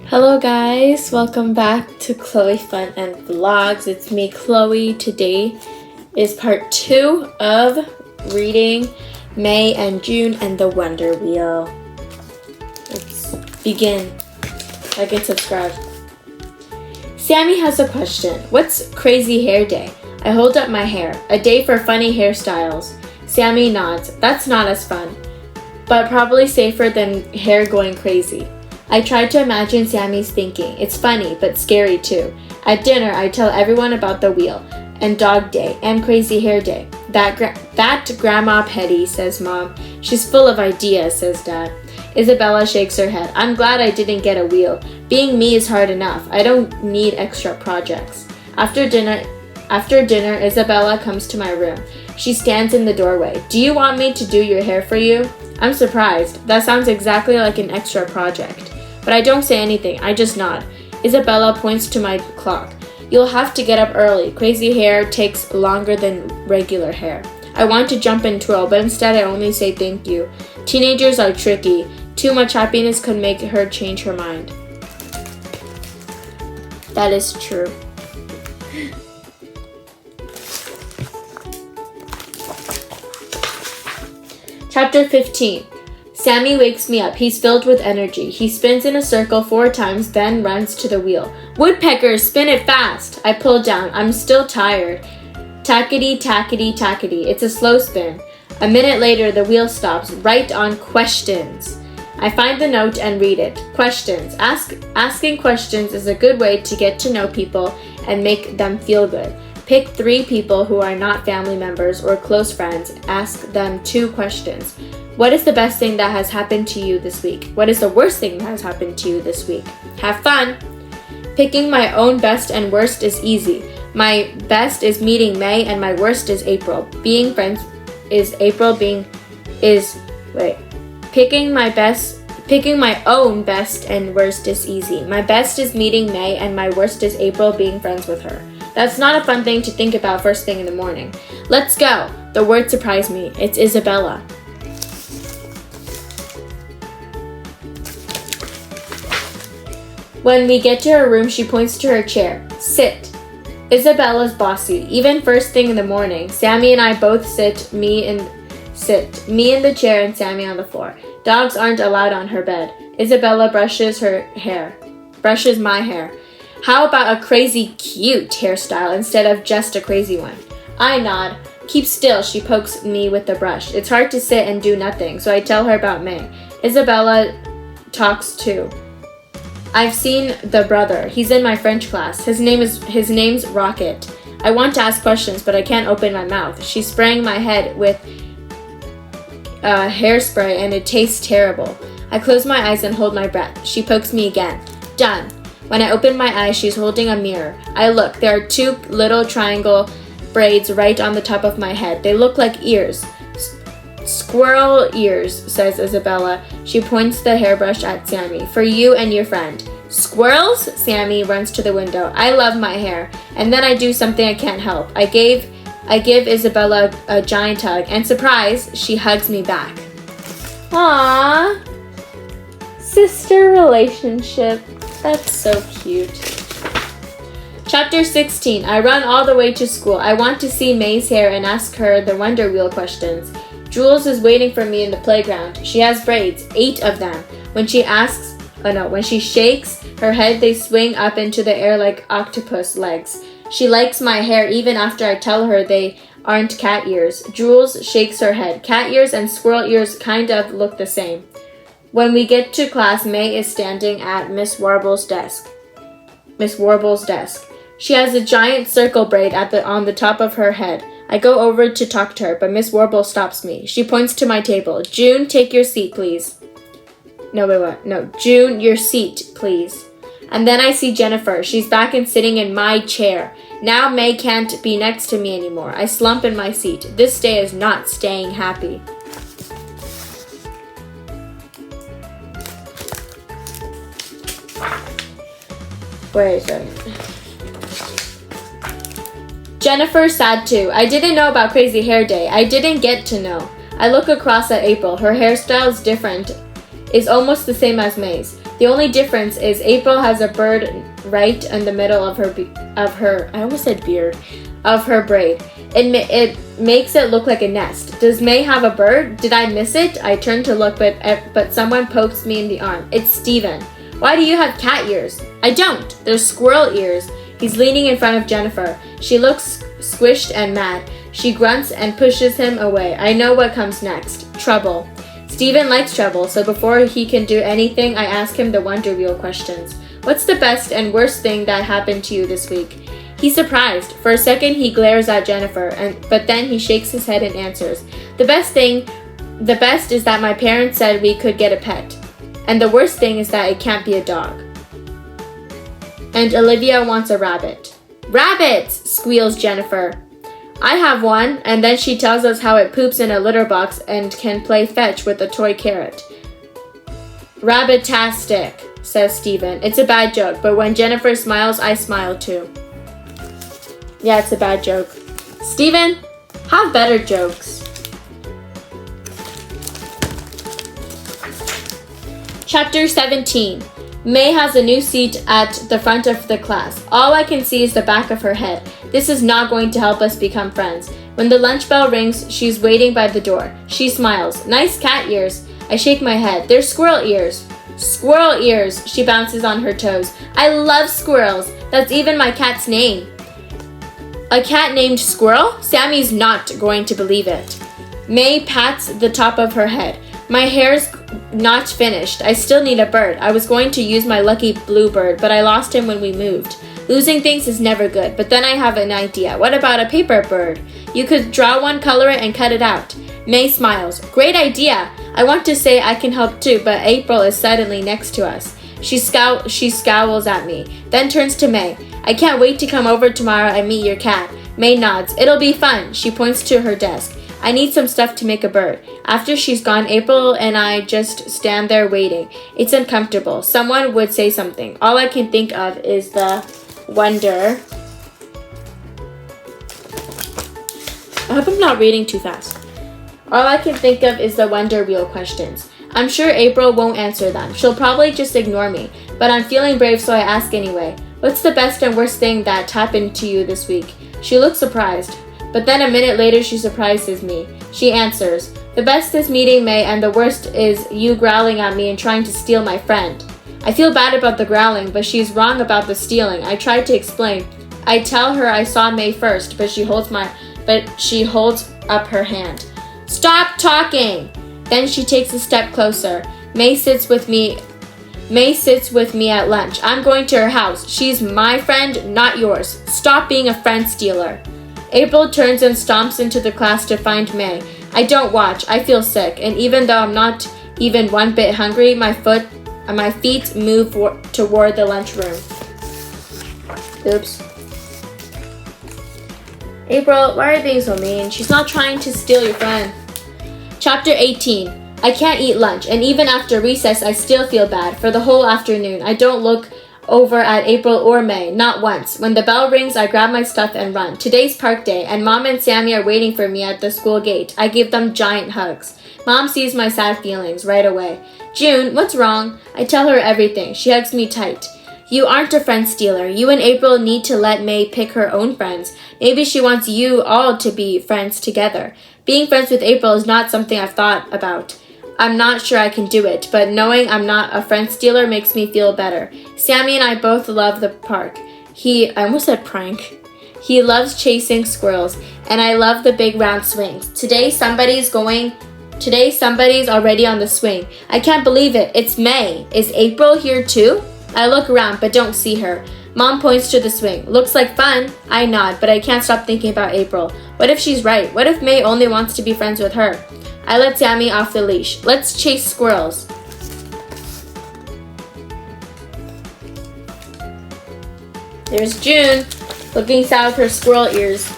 Hello guys, welcome back to Chloe Fun and Vlogs. It's me, Chloe. Today is part 2 of reading May and June and the Wonder Wheel. Let's begin. Like and subscribe. Sammy has a question. What's crazy hair day? I hold up my hair. A day for funny hairstyles. Sammy nods. That's not as fun, but probably safer than hair going crazy. I tried to imagine Sammy's thinking. It's funny, but scary too. At dinner, I tell everyone about the wheel, and dog day, and crazy hair day. That Grandma Petty, says Mom. She's full of ideas, says Dad. Isabella shakes her head. I'm glad I didn't get a wheel. Being me is hard enough. I don't need extra projects. After dinner, Isabella comes to my room. She stands in the doorway. Do you want me to do your hair for you? I'm surprised. That sounds exactly like an extra project. But I don't say anything, I just nod. Isabella points to my clock. You'll have to get up early. Crazy hair takes longer than regular hair. I want to jump and twirl, but instead I only say thank you. Teenagers are tricky. Too much happiness could make her change her mind. That is true. Chapter 15. Sammy wakes me up. He's filled with energy. He spins in a circle 4 times, then runs to the wheel. Woodpeckers, spin it fast! I pull down. I'm still tired. Tackety, tackety, tackety. It's a slow spin. A minute later, the wheel stops, right on questions. I find the note and read it. Questions. Asking questions is a good way to get to know people and make them feel good. Pick 3 people who are not family members or close friends. Ask them 2 questions. What is the best thing that has happened to you this week? What is the worst thing that has happened to you this week? Have fun! Picking my own best and worst is easy. My best is meeting May and my worst is April. Being friends is April Picking my own best and worst is easy. My best is meeting May and my worst is April being friends with her. That's not a fun thing to think about first thing in the morning. Let's go! The word surprised me. It's Isabella. When we get to her room, she points to her chair. Sit. Isabella's bossy. Even first thing in the morning, Sammy and I both sit. Me in the chair and Sammy on the floor. Dogs aren't allowed on her bed. Isabella brushes my hair. How about a crazy cute hairstyle instead of just a crazy one? I nod. Keep still, she pokes me with the brush. It's hard to sit and do nothing, so I tell her about May. Isabella talks too. I've seen the brother. He's in my French class. His name's Rocket. I want to ask questions, but I can't open my mouth. She's spraying my head with hairspray, and it tastes terrible. I close my eyes and hold my breath. She pokes me again. Done. When I open my eyes, she's holding a mirror. I look. There are 2 little triangle braids right on the top of my head. They look like ears. Squirrel ears, says Isabella. She points the hairbrush at Sammy. For you and your friend. Squirrels? Sammy runs to the window. I love my hair. And then I do something I can't help. I give Isabella a giant hug, and surprise, she hugs me back. Aww. Sister relationship. That's so cute. Chapter 16. I run all the way to school. I want to see May's hair and ask her the Wonder Wheel questions. Jules is waiting for me in the playground. She has braids, 8 of them. When she shakes her head, they swing up into the air like octopus legs. She likes my hair even after I tell her they aren't cat ears. Jules shakes her head. Cat ears and squirrel ears kind of look the same. When we get to class, May is standing at Miss Warble's desk. She has a giant circle braid on the top of her head. I go over to talk to her, but Miss Warble stops me. She points to my table. June, take your seat, please. June, your seat, please. And then I see Jennifer. She's back and sitting in my chair. Now May can't be next to me anymore. I slump in my seat. This day is not staying happy. Wait a second. Jennifer's sad too. I didn't know about Crazy Hair Day. I didn't get to know. I look across at April. Her hairstyle is different is almost the same as May's. The only difference is April has a bird right in the middle of her I almost said beard, of her braid. It makes it look like a nest. Does May have a bird? Did I miss it? I turned to look, but someone pokes me in the arm. It's Steven. Why do you have cat ears? I don't. They're squirrel ears. He's leaning in front of Jennifer. She looks squished and mad. She grunts and pushes him away. I know what comes next. Trouble. Steven likes trouble, so before he can do anything, I ask him the Wonder Wheel questions. What's the best and worst thing that happened to you this week? He's surprised. For a second, he glares at Jennifer, but then he shakes his head and answers. The best is that my parents said we could get a pet. And the worst thing is that it can't be a dog. And Olivia wants a rabbit. Rabbits! Squeals Jennifer. I have one, and then she tells us how it poops in a litter box and can play fetch with a toy carrot. Rabbitastic, says Steven. It's a bad joke, but when Jennifer smiles, I smile too. Yeah, it's a bad joke. Steven, have better jokes. Chapter 17. May has a new seat at the front of the class. All I can see is the back of her head. This is not going to help us become friends. When the lunch bell rings, she's waiting by the door. She smiles. Nice cat ears. I shake my head. They're squirrel ears. Squirrel ears. She bounces on her toes. I love squirrels. That's even my cat's name. A cat named Squirrel? Sammy's not going to believe it. May pats the top of her head. My hair's not finished. I still need a bird. I was going to use my lucky bluebird, but I lost him when we moved. Losing things is never good, but then I have an idea. What about a paper bird? You could draw one, color it, and cut it out. May smiles. Great idea. I want to say I can help too, but April is suddenly next to us. She scowls at me, then turns to May. I can't wait to come over tomorrow and meet your cat. May nods. It'll be fun. She points to her desk. I need some stuff to make a bird. After she's gone, April and I just stand there waiting. It's uncomfortable. Someone would say something. All I can think of is the wonder. I hope I'm not reading too fast. All I can think of is the Wonder Wheel questions. I'm sure April won't answer them. She'll probably just ignore me. But I'm feeling brave, so I ask anyway. What's the best and worst thing that happened to you this week? She looks surprised. But then a minute later, she surprises me. She answers, the best is meeting May, and the worst is you growling at me and trying to steal my friend. I feel bad about the growling, but she's wrong about the stealing. I tried to explain. I tell her I saw May first, but she holds up her hand. Stop talking! Then she takes a step closer. May sits with me at lunch. I'm going to her house. She's my friend, not yours. Stop being a friend stealer. April turns and stomps into the class to find May. I don't watch. I feel sick, and even though I'm not even one bit hungry, my feet move toward the lunchroom. Oops. April, why are you being so mean? She's not trying to steal your friend. Chapter 18. I can't eat lunch, and even after recess, I still feel bad. For the whole afternoon, I don't look over at April or May, not once. When the bell rings, I grab my stuff and run. Today's park day, and Mom and Sammy are waiting for me at the school gate. I give them giant hugs. Mom sees my sad feelings right away. June, what's wrong? I tell her everything. She hugs me tight. You aren't a friend stealer. You and April need to let May pick her own friends. Maybe she wants you all to be friends together. Being friends with April is not something I've thought about. I'm not sure I can do it, but knowing I'm not a friend stealer makes me feel better. Sammy and I both love the park. I almost said prank. He loves chasing squirrels, and I love the big round swings. Today somebody's already on the swing. I can't believe it. It's May. Is April here too? I look around, but don't see her. Mom points to the swing. Looks like fun. I nod, but I can't stop thinking about April. What if she's right? What if May only wants to be friends with her? I let Sammy off the leash. Let's chase squirrels. There's June, looking sad with her squirrel ears.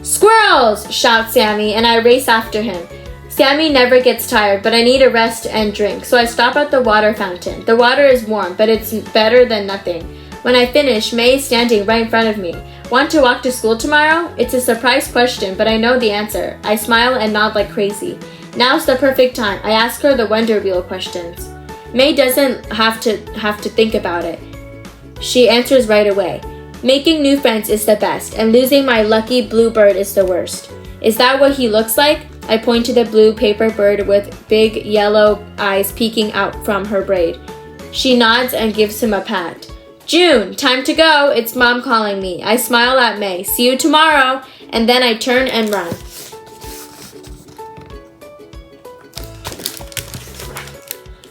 Squirrels! Shouts Sammy, and I race after him. Sammy never gets tired, but I need a rest and drink, so I stop at the water fountain. The water is warm, but it's better than nothing. When I finish, May is standing right in front of me. Want to walk to school tomorrow? It's a surprise question, but I know the answer. I smile and nod like crazy. Now's the perfect time. I ask her the Wonder Wheel questions. May doesn't have to think about it. She answers right away. Making new friends is the best, and losing my lucky blue bird is the worst. Is that what he looks like? I point to the blue paper bird with big yellow eyes peeking out from her braid. She nods and gives him a pat. June, time to go. It's Mom calling me. I smile at May. See you tomorrow. And then I turn and run.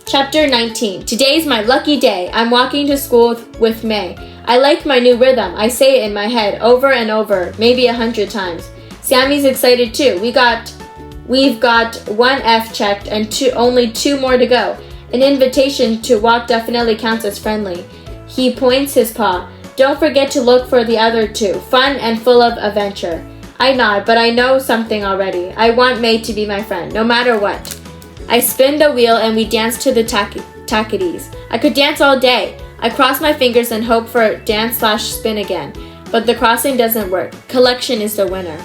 Chapter 19. Today's my lucky day. I'm walking to school with May. I like my new rhythm. I say it in my head over and over, maybe 100 times. Sammy's excited too. We've got one F checked and only 2 more to go. An invitation to walk definitely counts as friendly. He points his paw. Don't forget to look for the other 2. Fun and full of adventure. I nod, but I know something already. I want May to be my friend, no matter what. I spin the wheel and we dance to the tackities. I could dance all day. I cross my fingers and hope for dance/spin again. But the crossing doesn't work. Collection is the winner.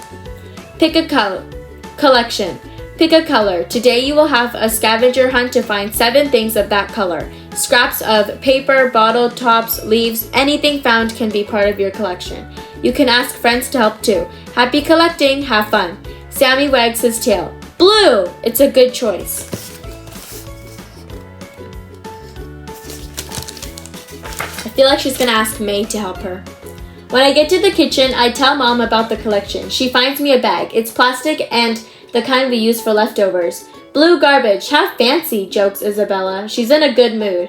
Pick a color. Collection. Pick a color. Today you will have a scavenger hunt to find 7 things of that color. Scraps of paper, bottle tops, leaves, anything found can be part of your collection. You can ask friends to help too. Happy collecting, have fun. Sammy wags his tail. Blue! It's a good choice. I feel like she's gonna ask May to help her. When I get to the kitchen, I tell Mom about the collection. She finds me a bag. It's plastic and the kind we use for leftovers. Blue garbage, how fancy, jokes Isabella. She's in a good mood.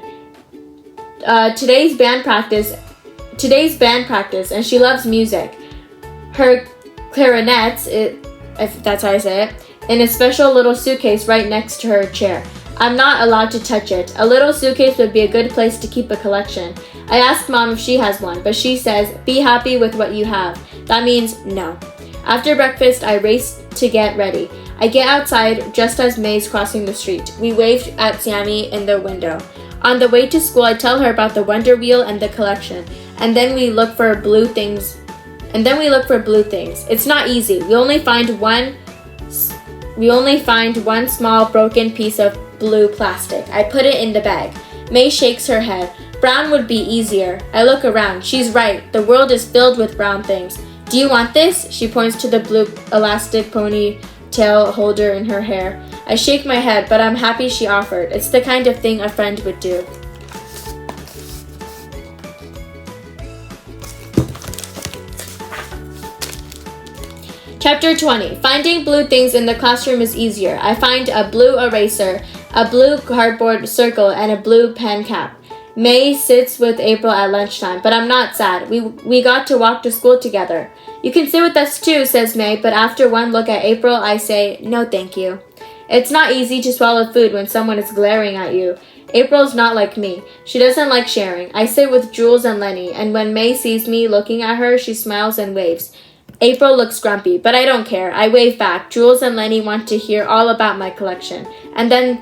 Today's band practice, and she loves music. Her clarinets, if that's how I say it, in a special little suitcase right next to her chair. I'm not allowed to touch it. A little suitcase would be a good place to keep a collection. I asked Mom if she has one, but she says, be happy with what you have. That means no. After breakfast, I race to get ready. I get outside just as May's crossing the street. We waved at Sammy in the window. On the way to school, I tell her about the Wonder Wheel and the collection, and then we look for blue things. It's not easy. We only find one small broken piece of blue plastic. I put it in the bag. May shakes her head. Brown would be easier. I look around. She's right. The world is filled with brown things. Do you want this? She points to the blue elastic ponytail holder in her hair. I shake my head, but I'm happy she offered. It's the kind of thing a friend would do. Chapter 20. Finding blue things in the classroom is easier. I find a blue eraser, a blue cardboard circle, and a blue pen cap. May sits with April at lunchtime, but I'm not sad. We got to walk to school together. You can sit with us too, says May, but after one look at April, I say, no thank you. It's not easy to swallow food when someone is glaring at you. April's not like me. She doesn't like sharing. I sit with Jules and Lenny, and when May sees me looking at her, she smiles and waves. April looks grumpy, but I don't care. I wave back. Jules and Lenny want to hear all about my collection, and then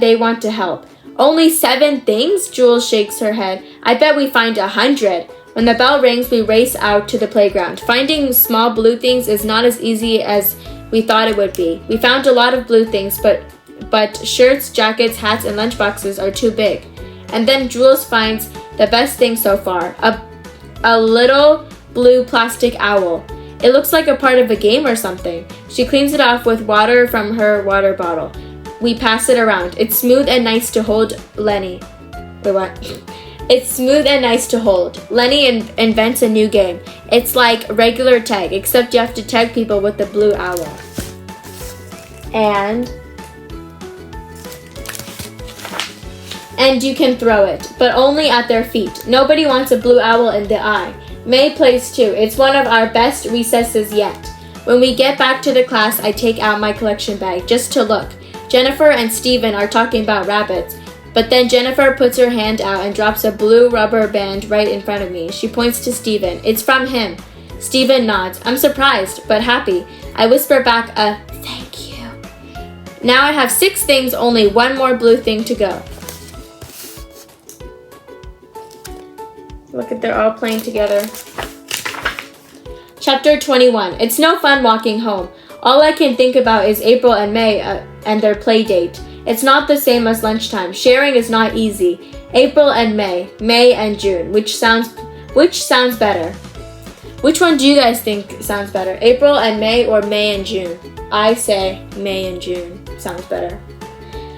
they want to help. Only 7 things? Jules shakes her head. I bet we find 100. When the bell rings, we race out to the playground. Finding small blue things is not as easy as we thought it would be. We found a lot of blue things, but shirts, jackets, hats, and lunchboxes are too big. And then Jules finds the best thing so far, a little blue plastic owl. It looks like a part of a game or something. She cleans it off with water from her water bottle. We pass it around. It's smooth and nice to hold, Lenny. Wait, what? It's smooth and nice to hold. Lenny invents a new game. It's like regular tag, except you have to tag people with the blue owl. And you can throw it, but only at their feet. Nobody wants a blue owl in the eye. May plays too. It's one of our best recesses yet. When we get back to the class, I take out my collection bag just to look. Jennifer and Steven are talking about rabbits, but then Jennifer puts her hand out and drops a blue rubber band right in front of me. She points to Steven. It's from him. Steven nods. I'm surprised, but happy. I whisper back a thank you. Now I have 6 things, only 1 more blue thing to go. Look at, they're all playing together. Chapter 21. It's no fun walking home. All I can think about is April and May and their play date. It's not the same as lunchtime. Sharing is not easy. April and May and June. Which sounds better? Which one do you guys think sounds better? April and May or May and June? I say May and June sounds better.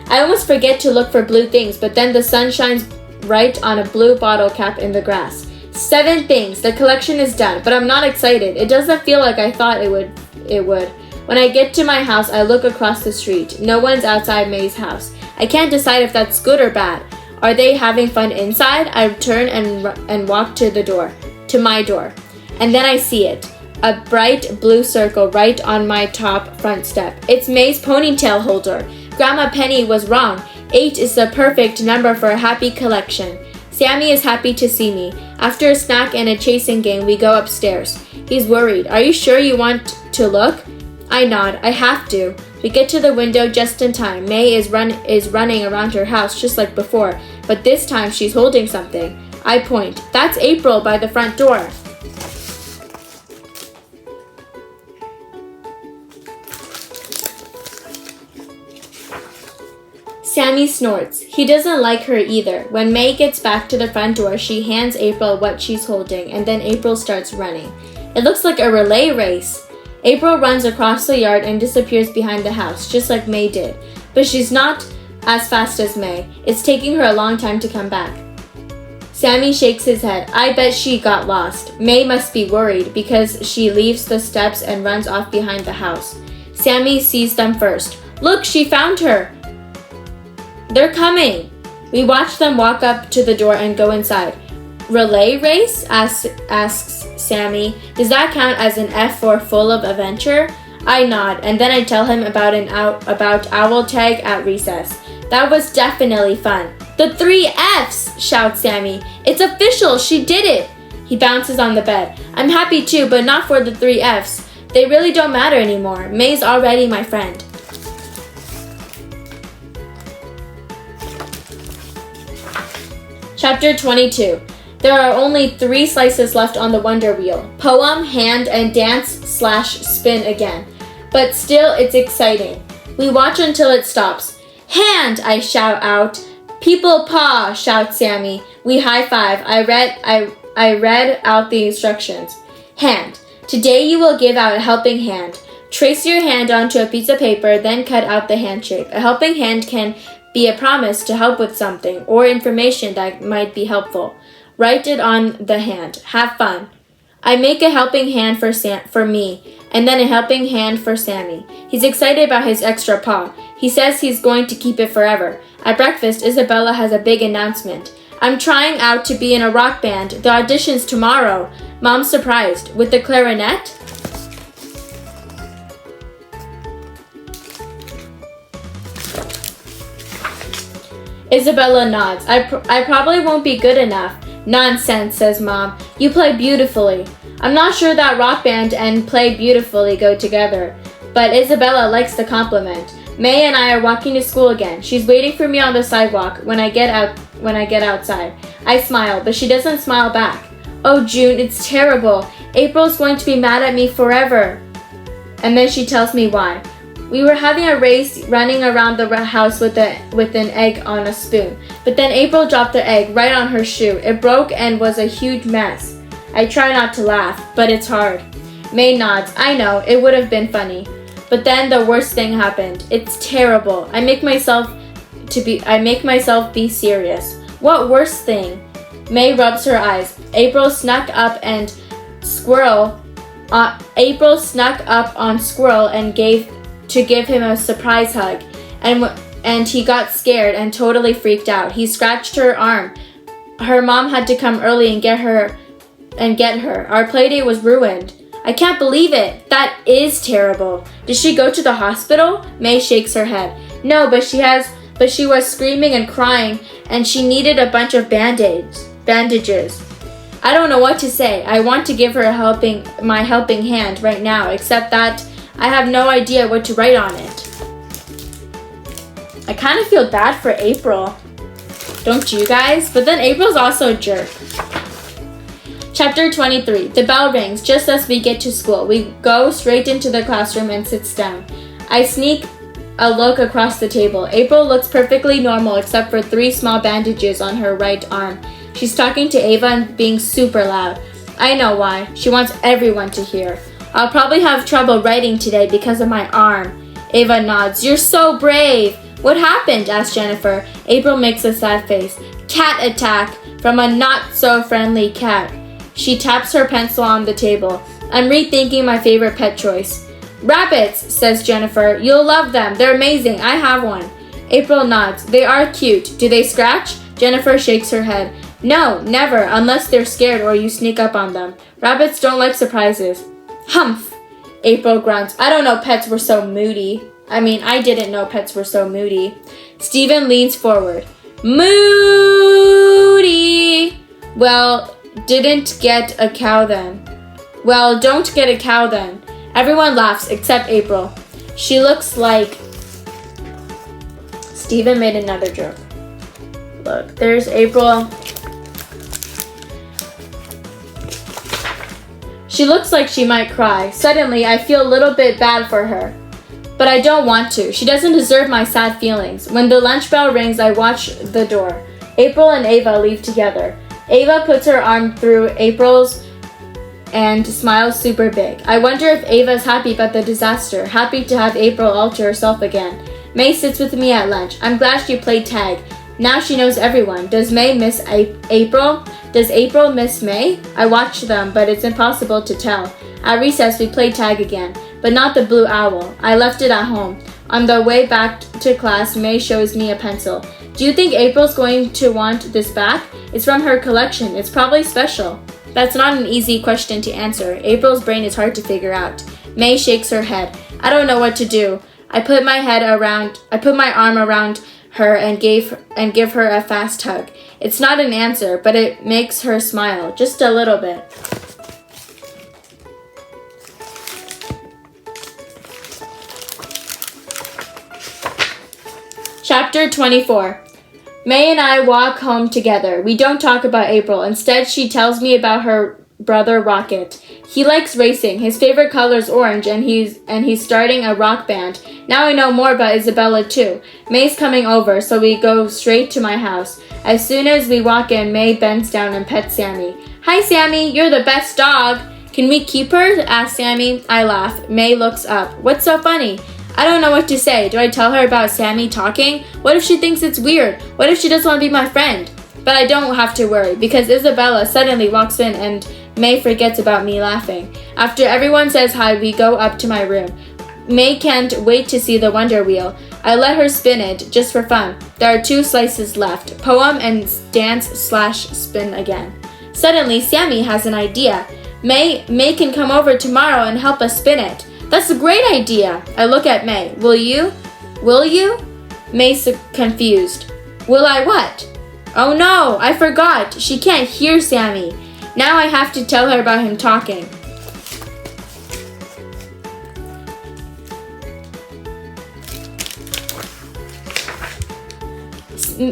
I almost forget to look for blue things, but then the sun shines right on a blue bottle cap in the grass. 7 things. The collection is done, but I'm not excited. It doesn't feel like I thought it would. When I get to my house, I look across the street. No one's outside May's house. I can't decide if that's good or bad. Are they having fun inside? I turn and walk to my door. And then I see it. A bright blue circle right on my top front step. It's May's ponytail holder. Grandma Penny was wrong. 8 is the perfect number for a happy collection. Sammy is happy to see me. After a snack and a chasing game, we go upstairs. He's worried. Are you sure you want to look? I nod. I have to. We get to the window just in time. May is running around her house just like before, but this time she's holding something. I point. That's April by the front door. Sammy snorts. He doesn't like her either. When May gets back to the front door, she hands April what she's holding, and then April starts running. It looks like a relay race. April runs across the yard and disappears behind the house, just like May did. But she's not as fast as May. It's taking her a long time to come back. Sammy shakes his head. I bet she got lost. May must be worried because she leaves the steps and runs off behind the house. Sammy sees them first. Look, she found her! They're coming! We watch them walk up to the door and go inside. Relay race? asks Sammy. Does that count as an F for full of adventure? I nod, and then I tell him about owl tag at recess. That was definitely fun. The 3 Fs, shouts Sammy. It's official, she did it. He bounces on the bed. I'm happy too, but not for the 3 Fs. They really don't matter anymore. May's already my friend. Chapter 22. There are only 3 slices left on the Wonder Wheel. Poem, hand, and dance/spin again. But still, it's exciting. We watch until it stops. Hand, I shout out. People paw, shouts Sammy. We high five. I read out the instructions. Hand. Today you will give out a helping hand. Trace your hand onto a piece of paper, then cut out the hand shape. A helping hand can be a promise to help with something or information that might be helpful. Write it on the hand. Have fun. I make a helping hand for me, and then a helping hand for Sammy. He's excited about his extra paw. He says he's going to keep it forever. At breakfast, Isabella has a big announcement. I'm trying out to be in a rock band. The audition's tomorrow. Mom's surprised. With the clarinet? Isabella nods. I probably won't be good enough. Nonsense, says Mom. You play beautifully. I'm not sure that rock band and play beautifully go together, but Isabella likes the compliment. May and I are walking to school again. She's waiting for me on the sidewalk when I get outside. I smile, but she doesn't smile back. Oh, June, it's terrible. April's going to be mad at me forever. And then she tells me why. We were having a race running around the house with an egg on a spoon. But then April dropped the egg right on her shoe. It broke and was a huge mess. I try not to laugh, but it's hard. May nods. I know, it would have been funny. But then the worst thing happened. It's terrible. I make myself be serious. What worst thing? May rubs her eyes. April snuck up on Squirrel and gave him a surprise hug, and he got scared and totally freaked out. He scratched her arm. Her mom had to come early and get her. Our playdate was ruined. I can't believe it. That is terrible. Did she go to the hospital? May shakes her head. No, but she was screaming and crying, and she needed a bunch of bandages. I don't know what to say. I want to give her my helping hand right now, except that I have no idea what to write on it. I kind of feel bad for April. Don't you guys? But then April's also a jerk. Chapter 23. The bell rings just as we get to school. We go straight into the classroom and sits down. I sneak a look across the table. April looks perfectly normal except for 3 small bandages on her right arm. She's talking to Ava and being super loud. I know why. She wants everyone to hear. I'll probably have trouble writing today because of my arm. Ava nods. You're so brave. What happened? Asked Jennifer. April makes a sad face. Cat attack from a not-so-friendly cat. She taps her pencil on the table. I'm rethinking my favorite pet choice. Rabbits, says Jennifer. You'll love them. They're amazing. I have one. April nods. They are cute. Do they scratch? Jennifer shakes her head. No, never, unless they're scared or you sneak up on them. Rabbits don't like surprises. Humph! April grunts. I don't know pets were so moody. I didn't know pets were so moody. Stephen leans forward. Moody! Well, didn't get a cow then. Well, don't get a cow then. Everyone laughs except April. She looks like... Stephen made another joke. Look, there's April. She looks like she might cry. Suddenly, I feel a little bit bad for her. But I don't want to. She doesn't deserve my sad feelings. When the lunch bell rings, I watch the door. April and Ava leave together. Ava puts her arm through April's and smiles super big. I wonder if Ava's happy about the disaster, happy to have April all to herself again. May sits with me at lunch. I'm glad she played tag. Now she knows everyone. Does May miss April? Does April miss May? I watch them, but it's impossible to tell. At recess, we played tag again, but not the blue owl. I left it at home. On the way back to class, May shows me a pencil. Do you think April's going to want this back? It's from her collection. It's probably special. That's not an easy question to answer. April's brain is hard to figure out. May shakes her head. I don't know what to do. I put my arm around her and give her a fast hug. It's not an answer, but it makes her smile, just a little bit. Chapter 24. May and I walk home together. We don't talk about April. Instead, she tells me about her brother Rocket. He likes racing. His favorite color is orange, and he's starting a rock band. Now I know more about Isabella too. May's coming over, so we go straight to my house. As soon as we walk in, May bends down and pets Sammy. Hi, Sammy. You're the best dog. Can we keep her? Asks Sammy. I laugh. May looks up. What's so funny? I don't know what to say. Do I tell her about Sammy talking? What if she thinks it's weird? What if she doesn't want to be my friend? But I don't have to worry, because Isabella suddenly walks in and May forgets about me laughing. After everyone says hi, we go up to my room. May can't wait to see the Wonder Wheel. I let her spin it, just for fun. There are 2 slices left, poem and dance/spin again. Suddenly, Sammy has an idea. May can come over tomorrow and help us spin it. That's a great idea. I look at May. Will you? May's confused. Will I what? Oh no, I forgot. She can't hear Sammy. Now I have to tell her about him talking.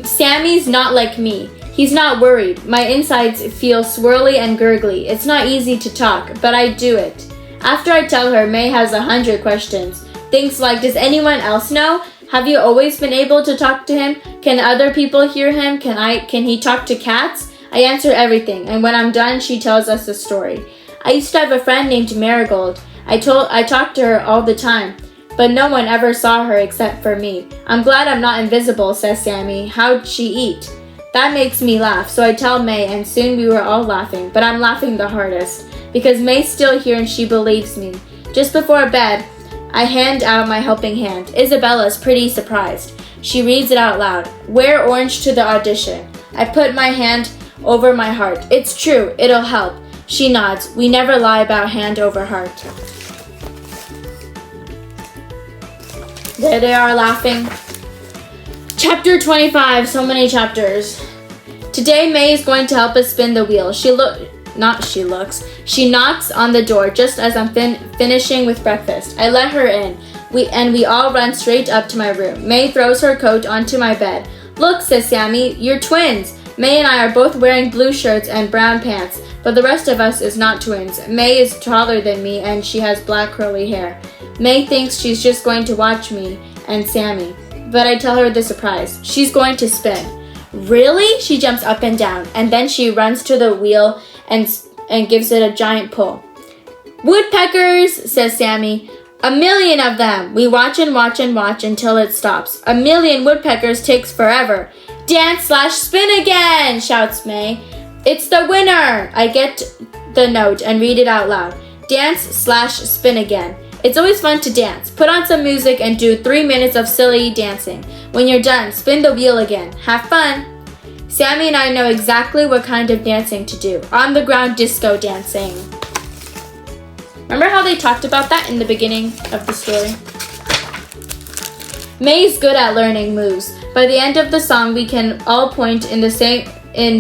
Sammy's not like me. He's not worried. My insides feel swirly and gurgly. It's not easy to talk, but I do it. After I tell her, May has 100 questions. Things like, does anyone else know? Have you always been able to talk to him? Can other people hear him? Can he talk to cats? I answer everything, and when I'm done, she tells us a story. I used to have a friend named Marigold. I talked to her all the time, but no one ever saw her except for me. I'm glad I'm not invisible, says Sammy. How'd she eat? That makes me laugh, so I tell May, and soon we were all laughing, but I'm laughing the hardest, because May's still here and she believes me. Just before bed, I hand out my helping hand. Isabella's pretty surprised. She reads it out loud. Wear orange to the audition. I put my hand over my heart. It's true, it'll help. She nods. We never lie about hand over heart. There they are laughing. Chapter 25, so many chapters. Today May is going to help us spin the wheel. She knocks on the door just as I'm finishing with breakfast. I let her in. We all run straight up to my room. May throws her coat onto my bed. Look, says Sammy, you're twins. May and I are both wearing blue shirts and brown pants. but the rest of us is not twins. May is taller than me and she has black curly hair. May thinks she's just going to watch me and Sammy, but I tell her the surprise. She's going to spin. Really? She jumps up and down, and then she runs to the wheel and gives it a giant pull. Woodpeckers, says Sammy. 1,000,000 of them. We watch and watch and watch until it stops. 1,000,000 woodpeckers takes forever. Dance/spin again, shouts May. It's the winner. I get the note and read it out loud. Dance/spin again. It's always fun to dance. Put on some music and do 3 minutes of silly dancing. When you're done, spin the wheel again. Have fun. Sammy and I know exactly what kind of dancing to do. On the ground disco dancing. Remember how they talked about that in the beginning of the story? May's good at learning moves. By the end of the song, we can all point in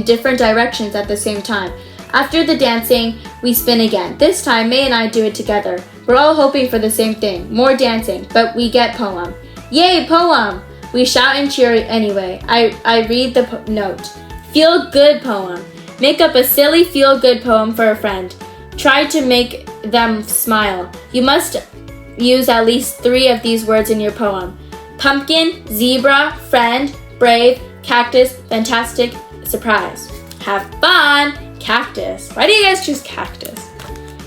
different directions at the same time. After the dancing, we spin again. This time, May and I do it together. We're all hoping for the same thing, more dancing, but we get poem. Yay, poem! We shout and cheer anyway. I read the note. Feel good poem. Make up a silly feel good poem for a friend. Try to make them smile. You must use at least 3 of these words in your poem. Pumpkin, zebra, friend, brave, cactus, fantastic, surprise. Have fun! Cactus. Why do you guys choose cactus?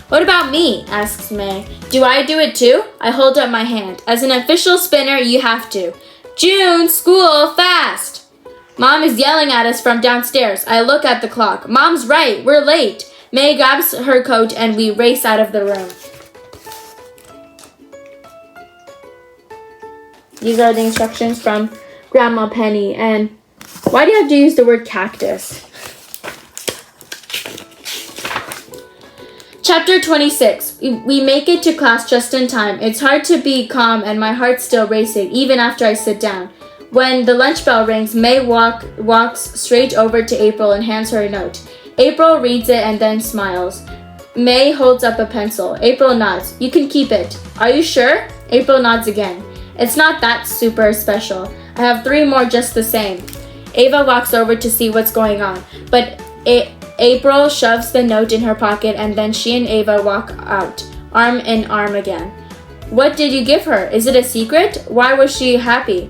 What about me? Asks May. Do I do it too? I hold up my hand. As an official spinner, you have to. June, school, fast! Mom is yelling at us from downstairs. I look at the clock. Mom's right, we're late. May grabs her coat and we race out of the room. These are the instructions from Grandma Penny. And why do you have to use the word cactus? Chapter 26. We make it to class just in time. It's hard to be calm and my heart's still racing, even after I sit down. When the lunch bell rings, May walks straight over to April and hands her a note. April reads it and then smiles. May holds up a pencil. April nods. You can keep it. Are you sure? April nods again. It's not that super special. I have 3 more just the same. Ava walks over to see what's going on, but April shoves the note in her pocket and then she and Ava walk out, arm in arm again. What did you give her? Is it a secret? Why was she happy?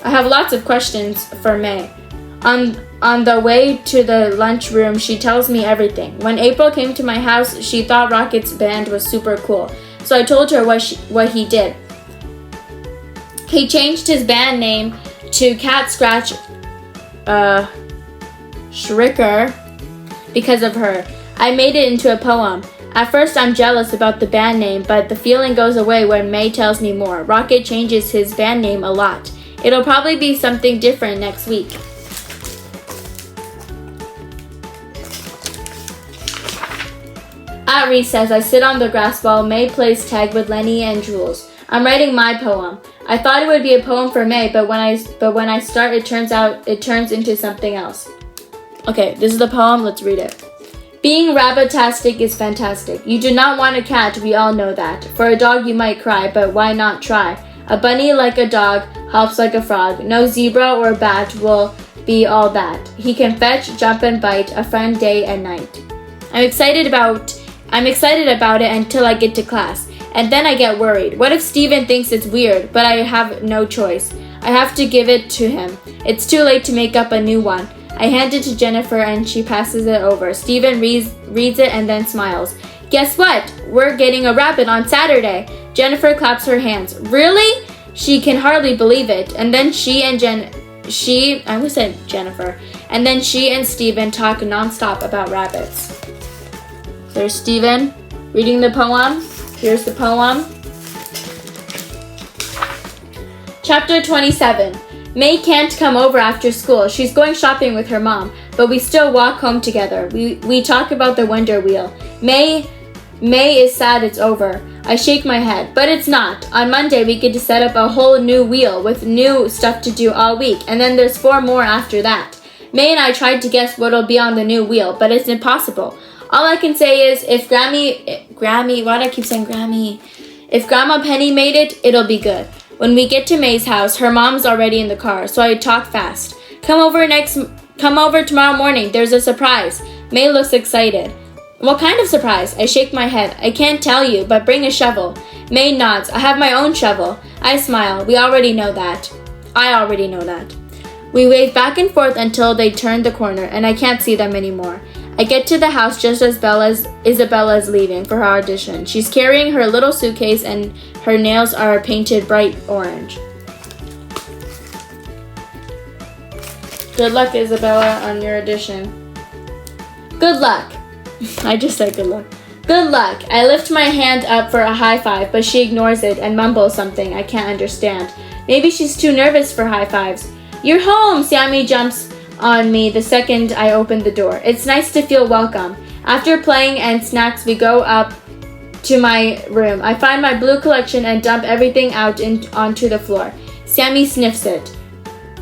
I have lots of questions for May. On the way to the lunchroom, she tells me everything. When April came to my house, she thought Rocket's band was super cool. So I told her what he did. He changed his band name to Cat Scratch Shriker because of her. I made it into a poem. At first I'm jealous about the band name, but the feeling goes away when May tells me more. Rocket changes his band name a lot. It'll probably be something different next week. At recess, I sit on the grass while May plays tag with Lenny and Jules. I'm writing my poem. I thought it would be a poem for May, but when I start, it turns into something else. Okay, this is the poem. Let's read it. Being rabbit-tastic is fantastic. You do not want a cat, we all know that. For a dog you might cry, but why not try? A bunny like a dog, hops like a frog. No zebra or bat will be all that. He can fetch, jump and bite, a friend day and night. I'm excited about it until I get to class. And then I get worried. What if Steven thinks it's weird, but I have no choice? I have to give it to him. It's too late to make up a new one. I hand it to Jennifer and she passes it over. Steven reads it and then smiles. Guess what? We're getting a rabbit on Saturday. Jennifer claps her hands. Really? She can hardly believe it. And then Jennifer. And then she and Steven talk nonstop about rabbits. There's Steven reading the poem. Here's the poem. Chapter 27. May can't come over after school. She's going shopping with her mom, but we still walk home together. We talk about the Wonder Wheel. May is sad it's over. I shake my head, but it's not. On Monday, we get to set up a whole new wheel with new stuff to do all week, and then there's 4 more after that. May and I tried to guess what'll be on the new wheel, but it's impossible. All I can say is if If Grandma Penny made it, it'll be good. When we get to May's house, her mom's already in the car, so I talk fast. Come over tomorrow morning. There's a surprise. May looks excited. What kind of surprise? I shake my head. I can't tell you, but bring a shovel. May nods. I have my own shovel. I smile. I already know that. We wave back and forth until they turn the corner, and I can't see them anymore. I get to the house just as Isabella is leaving for her audition. She's carrying her little suitcase, and her nails are painted bright orange. Good luck, Isabella, on your audition. Good luck. I just said good luck. Good luck. I lift my hand up for a high five, but she ignores it and mumbles something I can't understand. Maybe she's too nervous for high fives. You're home! Sammy jumps on me the second I open the door. It's nice to feel welcome. After playing and snacks, we go up to my room. I find my blue collection and dump everything out onto the floor. Sammy sniffs it.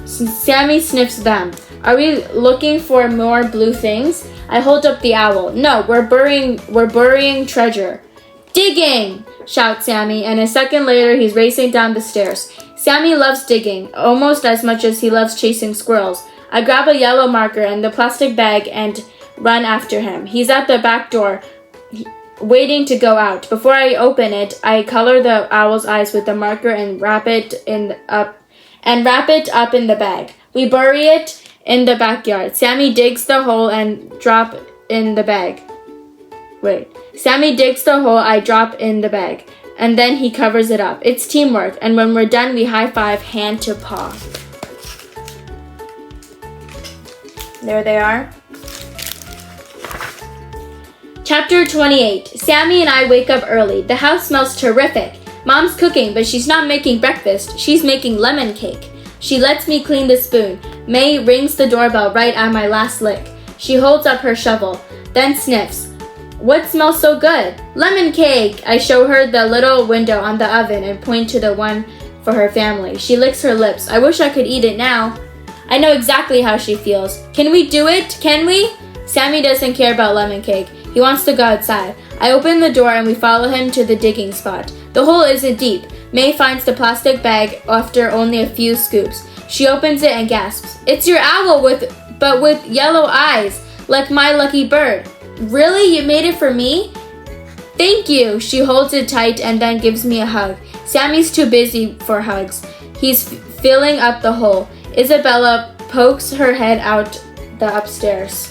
Sammy sniffs them. Are we looking for more blue things? I hold up the owl. No, we're burying treasure. Digging! Shouts Sammy, and a second later he's racing down the stairs. Sammy loves digging, almost as much as he loves chasing squirrels. I grab a yellow marker and the plastic bag and run after him. He's at the back door, waiting to go out. Before I open it, I color the owl's eyes with the marker and wrap it up in the bag. We bury it in the backyard. Sammy digs the hole and drop in the bag. Sammy digs the hole, I drop in the bag, and then he covers it up. It's teamwork, and when we're done, we high five hand to paw. There they are. Chapter 28. Sammy and I wake up early. The house smells terrific. Mom's cooking, but she's not making breakfast. She's making lemon cake. She lets me clean the spoon. May rings the doorbell right at my last lick. She holds up her shovel, then sniffs. What smells so good? Lemon cake! I show her the little window on the oven and point to the one for her family. She licks her lips. I wish I could eat it now. I know exactly how she feels. Can we do it? Can we? Sammy doesn't care about lemon cake. He wants to go outside. I open the door and we follow him to the digging spot. The hole isn't deep. May finds the plastic bag after only a few scoops. She opens it and gasps. It's your owl with yellow eyes, like my lucky bird. Really? You made it for me? Thank you. She holds it tight and then gives me a hug. Sammy's too busy for hugs. He's filling up the hole. Isabella pokes her head out the upstairs.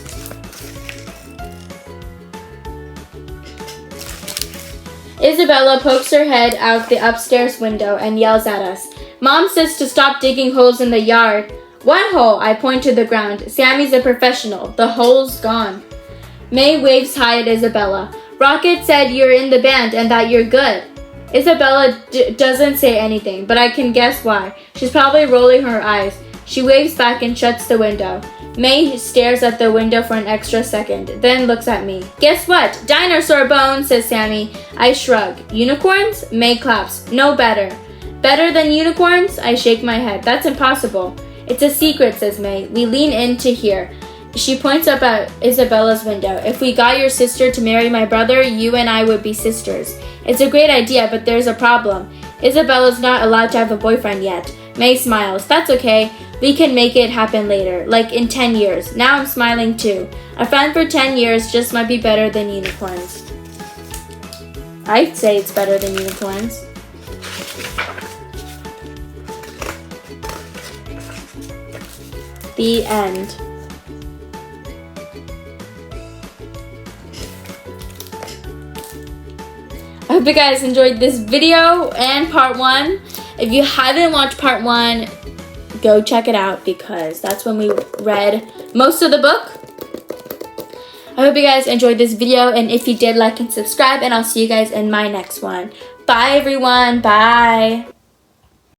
Isabella pokes her head out the upstairs window and yells at us. Mom says to stop digging holes in the yard. What hole? I point to the ground. Sammy's a professional. The hole's gone. May waves hi at Isabella. Rocket said you're in the band and that you're good. Isabella doesn't say anything, but I can guess why. She's probably rolling her eyes. She waves back and shuts the window. May stares at the window for an extra second, then looks at me. Guess what? Dinosaur bones, says Sammy. I shrug. Unicorns? May claps. No better. Better than unicorns? I shake my head. That's impossible. It's a secret, says May. We lean in to hear. She points up at Isabella's window. If we got your sister to marry my brother, you and I would be sisters. It's a great idea, but there's a problem. Isabella's not allowed to have a boyfriend yet. May smiles. That's okay. We can make it happen later, like in 10 years. Now I'm smiling too. A friend for 10 years just might be better than unicorns. I'd say it's better than unicorns. The end. I hope you guys enjoyed this video and part 1. If you haven't watched part 1, go check it out because that's when we read most of the book. I hope you guys enjoyed this video, and if you did, like and subscribe, and I'll see you guys in my next one. Bye everyone. Bye.